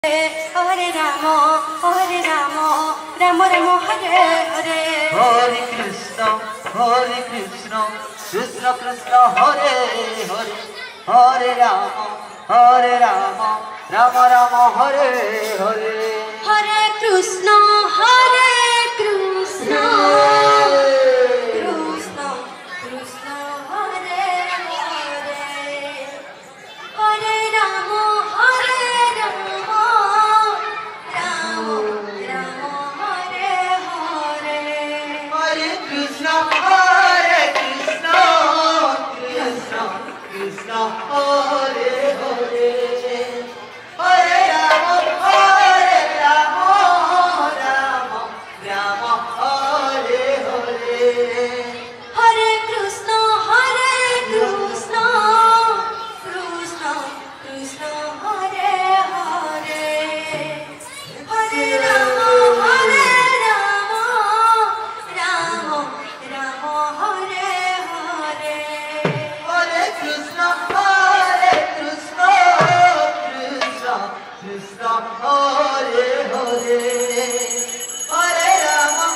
Hare Rama, Rama Rama Hare Hare. Hare Krishna, Krishna Krishna Hare Hare. Hare Rama, Rama Rama Hare Hare. Hare Krishna, Krishna Krishna Hare Hare. Hare Rama, Rama Rama Hare Hare. Hare Krishna, Krishna Krishna Hare Hare. Hare Rama, Rama Rama Hare Hare. Hare Krishna, Krishna Krishna Hare Hare. Hare Rama, Rama Hare Hare. Hare Krishna, Krishna Krishna Hare Hare. Hare Rama,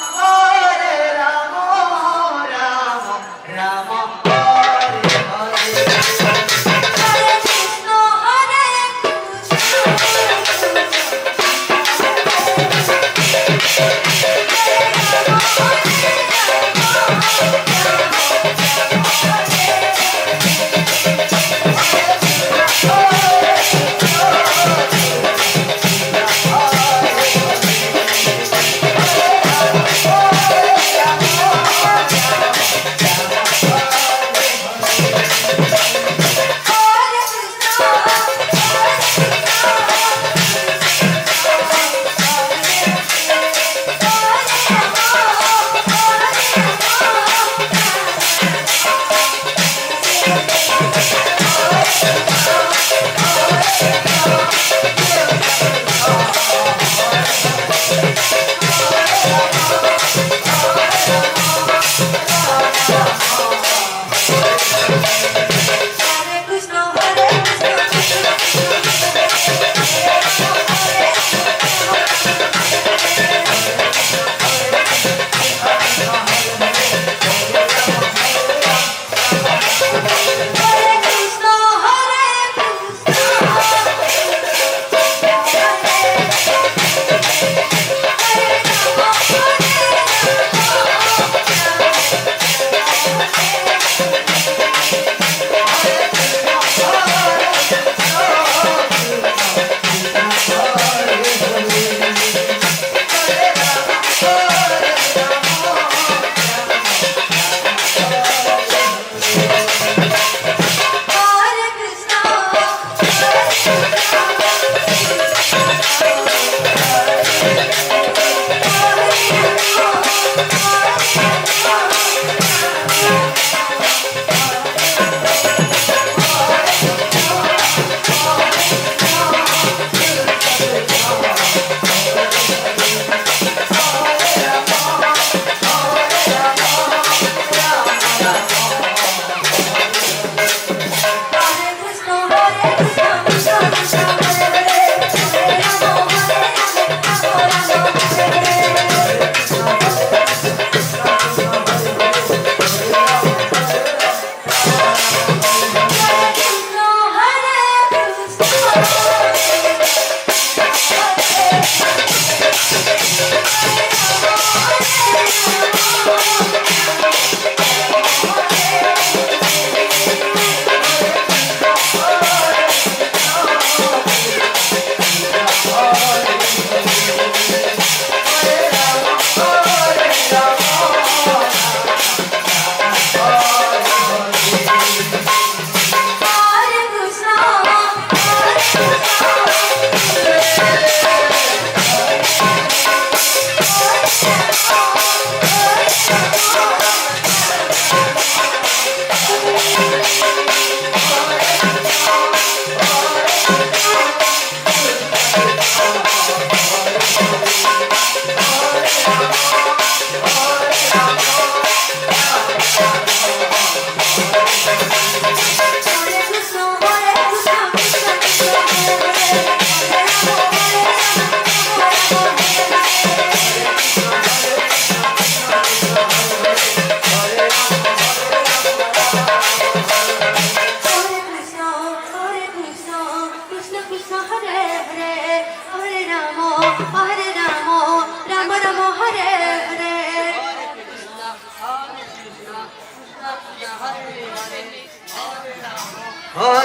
Rama Hare Hare. Hare Krishna, Hare Krishna.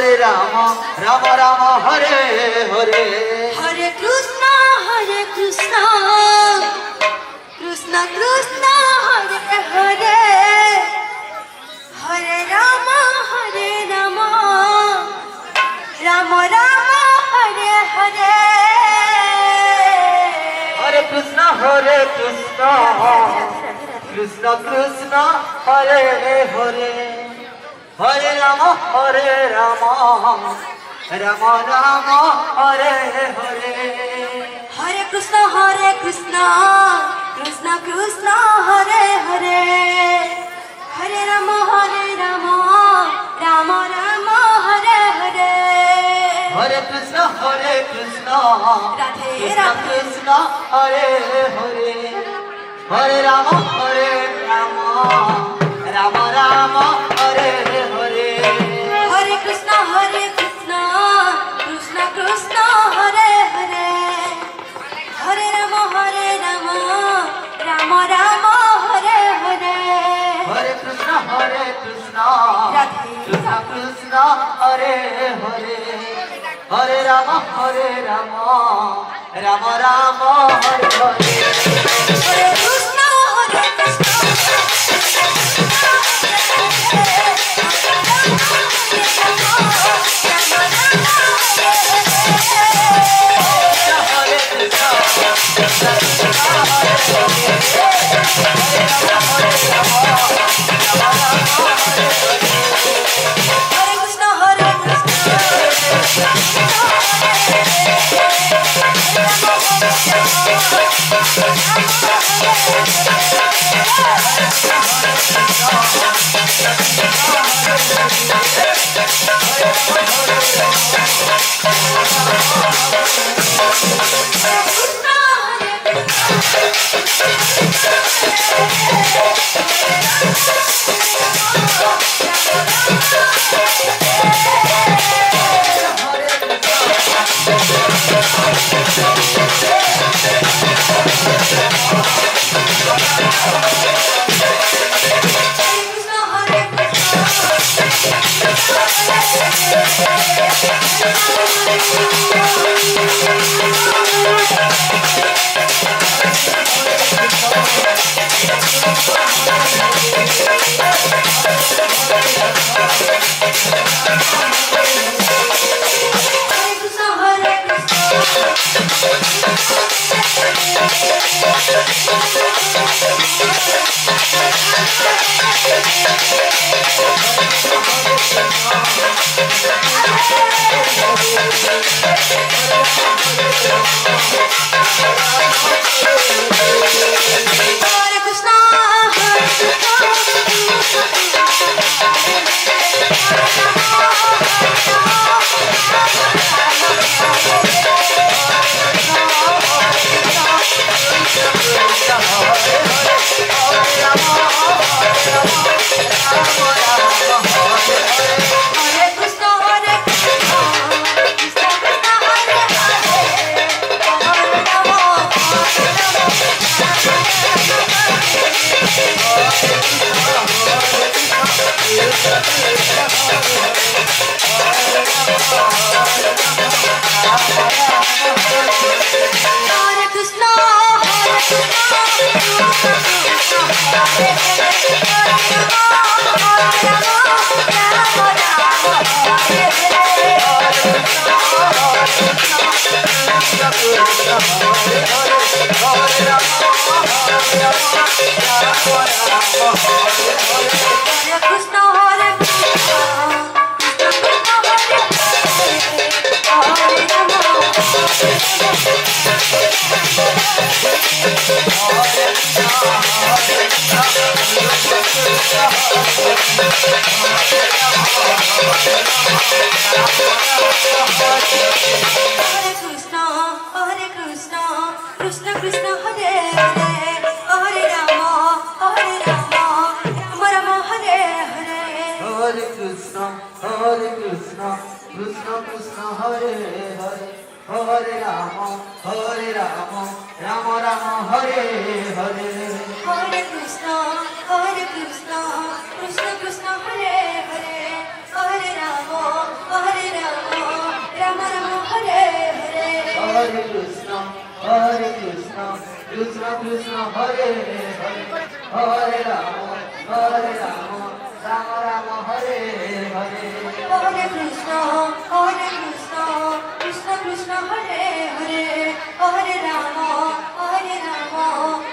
Hare Rama, Rama Rama, Hare Hare. Hare Krishna, Krishna Krishna, Hare Hare, Hare Rama, Rama Rama, Hare Hare. Hare Krishna, Krishna Krishna, Hare Hare. Hare Rama, Rama Rama, Hare Hare. Hare Krishna, Krishna Krishna, Hare Hare, Hare Rama, Rama Rama, Hare Hare. Hare Krishna, Radhe Krishna Radhe. Krishna, Hare Hare. Hare Rama, Rama Rama, Hare Hare. Hare Krishna, Krishna Krishna, Hare Hare, Hare Rama, Rama Rama, Hare Hare. Hare Krishna, Krishna Radhe. Krishna, Hare Hare. Hare Rama, Rama Rama, Hare Hare. Hare Krishna, Hare Hare Rama Rama Hare Hare Hare Krishna Krishna Krishna Hare Hare Hare Rama Rama Rama Hare Hare Hare Krishna Krishna Krishna Hare Hare Hare Rama Rama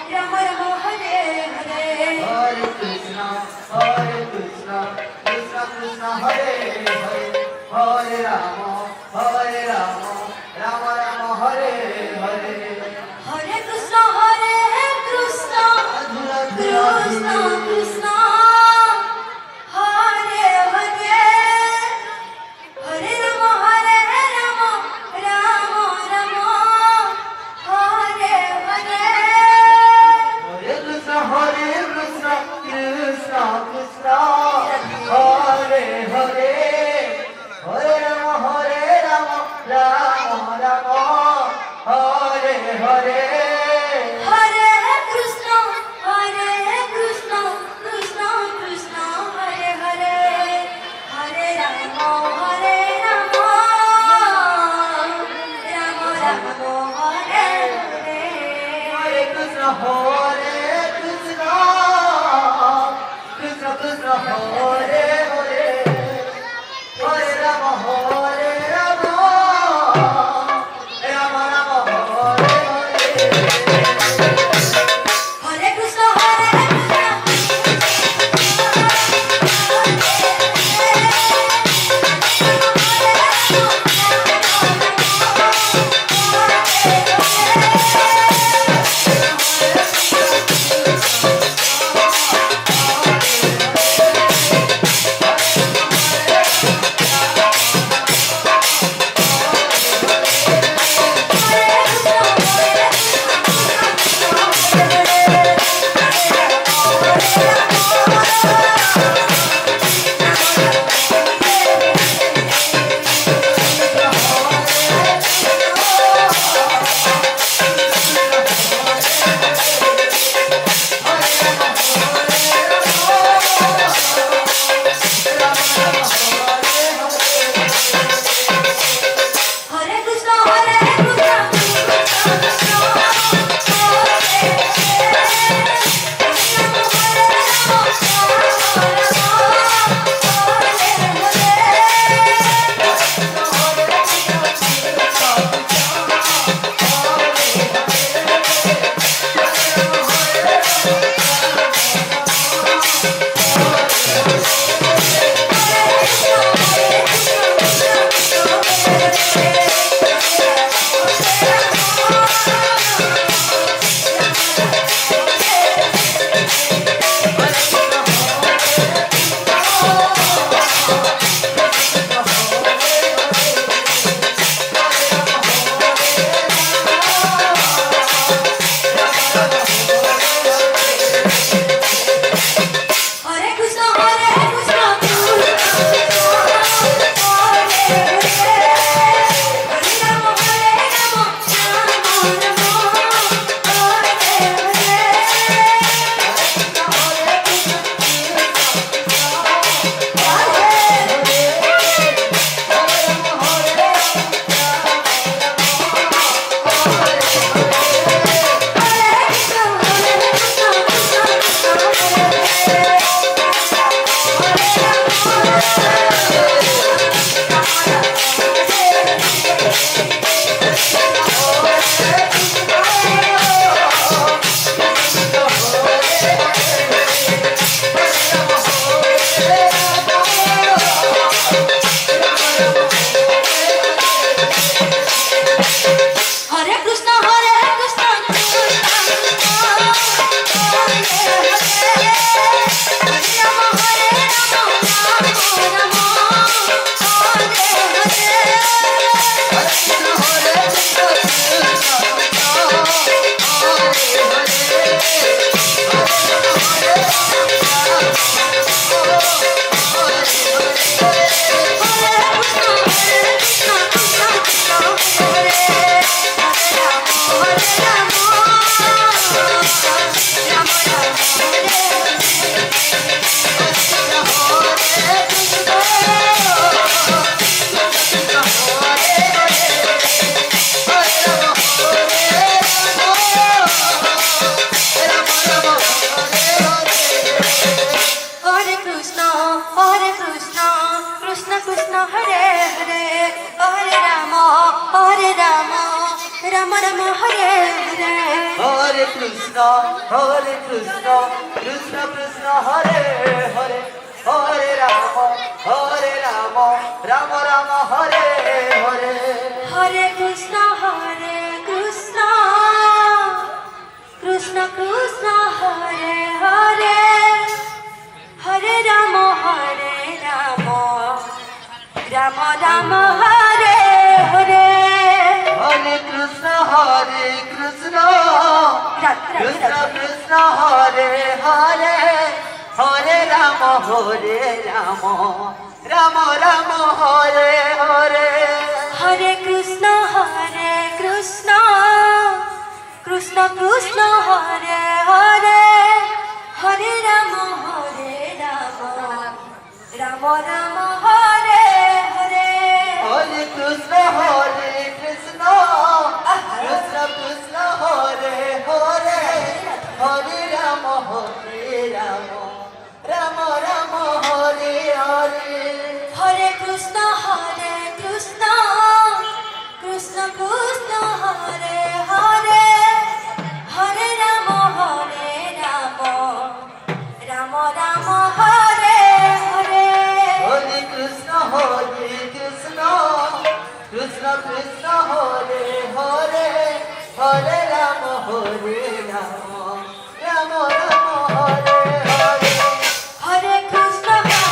Rama Hare Hare Hare Krishna Krishna Krishna Hare Hare Hare Rama Rama Rama Hare Hare Hare Krishna Krishna Krishna Hare Hare Hare Rama Rama Rama Hare Hare Hare Krishna Krishna Krishna Hare Hare Hare Rama Rama Rama Hare Hare Hare Krishna Krishna Krishna Hare Hare Hare Rama Rama Hare Hare Hare Krishna Krishna Krishna Hare Hare Hare Rama Rama Rama Rama Hare Hare Hare Krishna Krishna Hare Hare Hare Krishna, Krishna Krishna Hare Hare, Hare Rama, Rama Rama Hare Hare. Hare Krishna, Krishna Krishna Hare Hare, Hare Rama, Rama Rama Hare Hare. Hare Krishna, Krishna Krishna Hare Hare, Hare Rama, Rama Rama Hare Hare. Hare Krishna, Krishna Krishna Hare Hare, Hare Rama, Rama Rama Hare Hare. Hare Krishna, Krishna Krishna Hare Hare, Hare Rama, Rama Rama Hare Hare. Hare Krishna, Krishna Krishna Hare Hare, Hare Rama, Rama Rama Hare Hare. Hare Krishna, Krishna Krishna Hare Hare, Hare Rama, Rama Rama Hare Hare. Hare Krishna, Krishna Krishna Hare Hare, Hare Rama, Rama Rama Hare Hare. Hare Krishna, Krishna Krishna Hare Hare, Hare Rama, Rama Rama Hare Hare. Hare Krishna, Krishna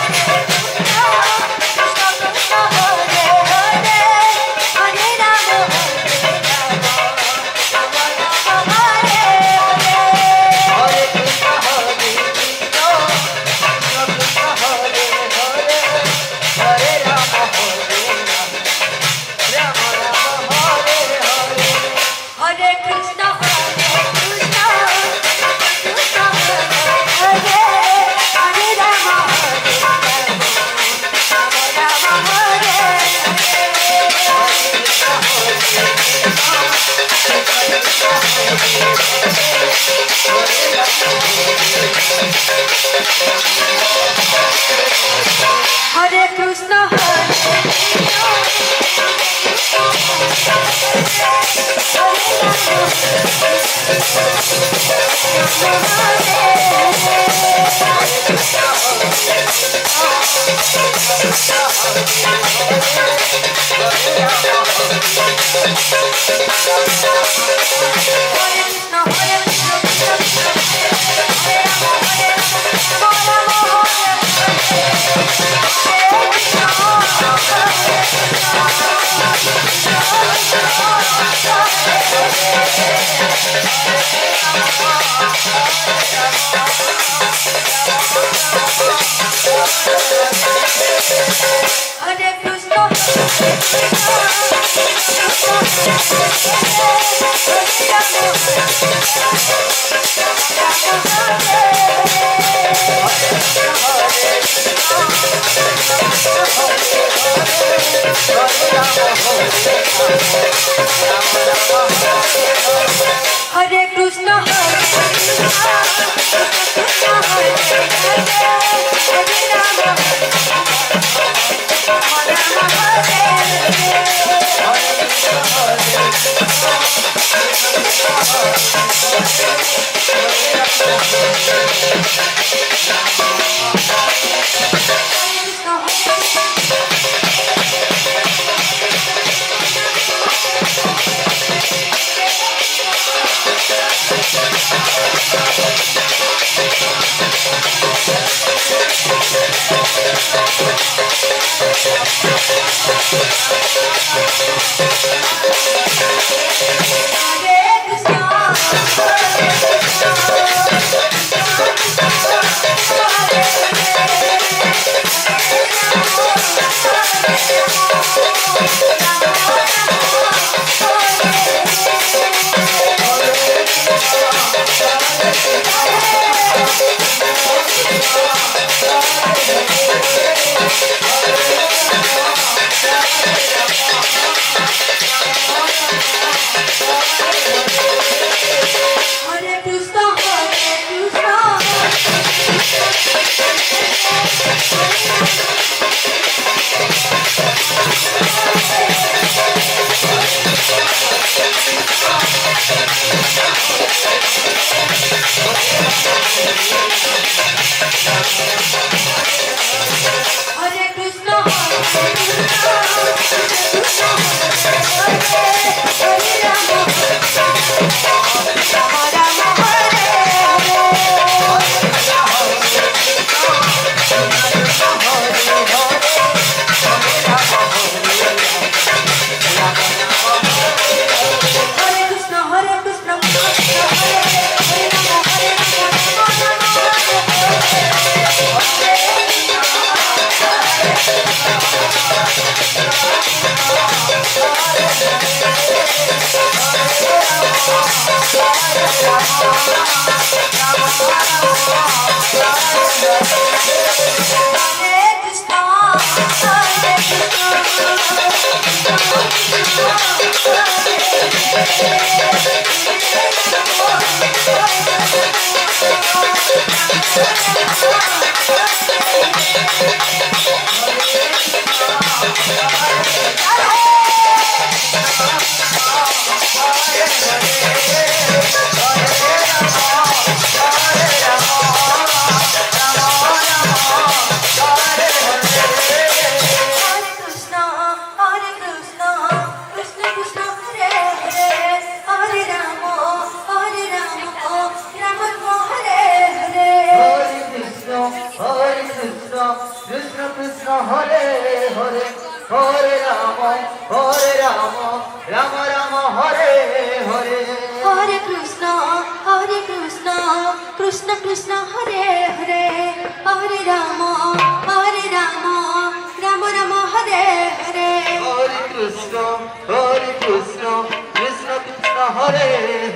Krishna Hare Hare, Hare Rama, Rama Rama Hare Hare Krishna, Hare Krishna, Hare Krishna, Hare Krishna, Krishna Krishna Krishna Hare Hare Hare Rama Rama Rama Hare Hare Hare Krishna Krishna Krishna Hare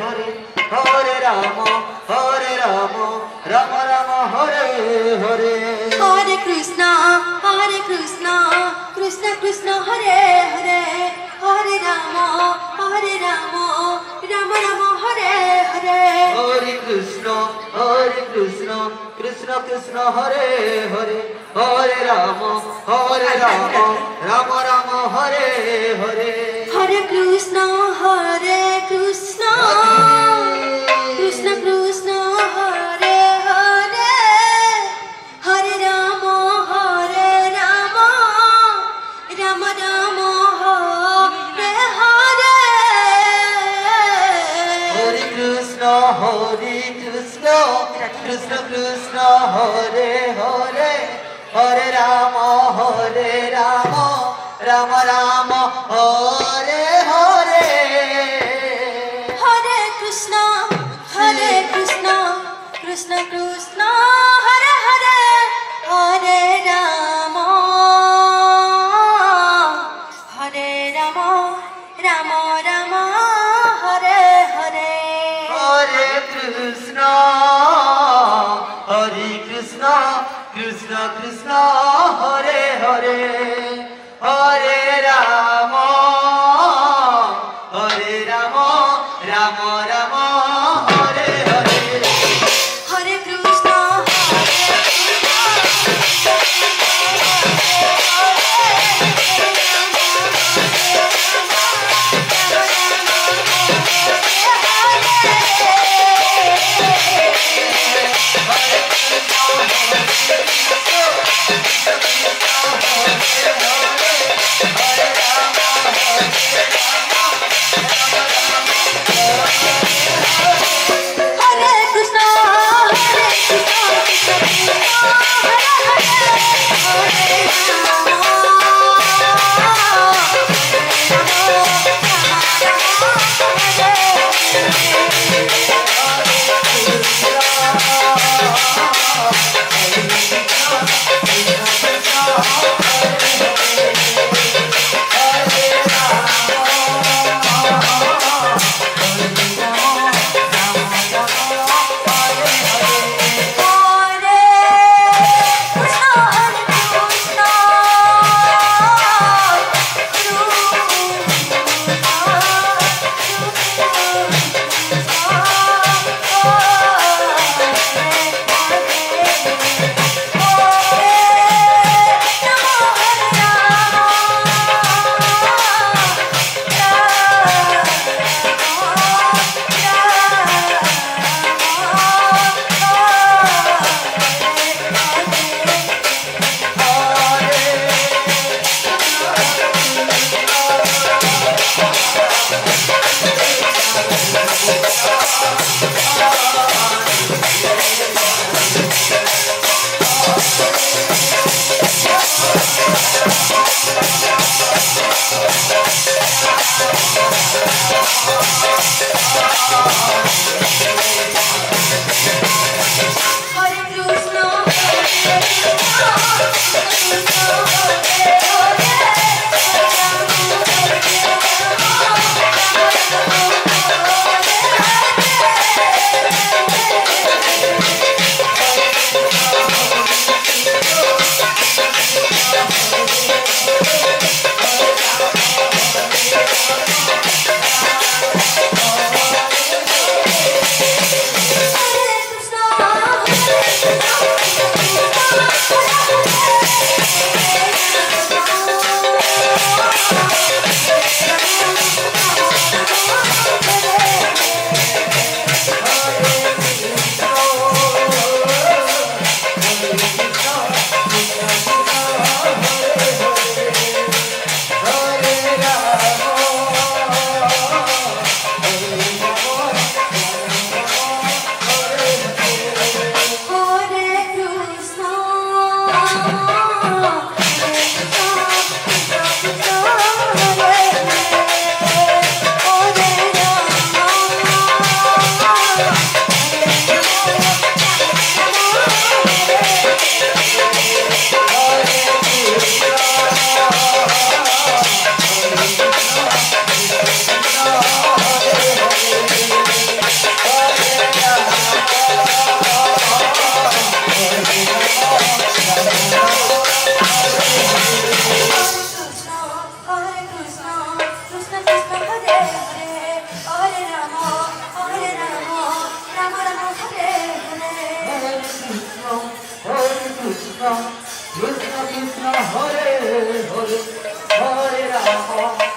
Hare Hare Rama Rama Rama Hare Hare Hare Krishna Krishna Krishna Hare Hare Hare Rama Rama Rama Hare Hare Hare Krishna Krishna Krishna Hare Hare Hare Rama Rama Hare Hare Hare Krishna Krishna Krishna Hare Hare Hare Rama Rama Rama Hare Hare Hare Krishna Krishna Krishna Hare Hare Hare Rama Rama Hare Hare Hare Krishna Krishna Krishna Hare Hare Hare Rama Rama Hare Hare Hare Krishna Krishna Krishna Hare Hare Hare Rama Rama Hare Hare Hare Krishna Hare Krishna Krishna Krishna Hare Hare Hare Ram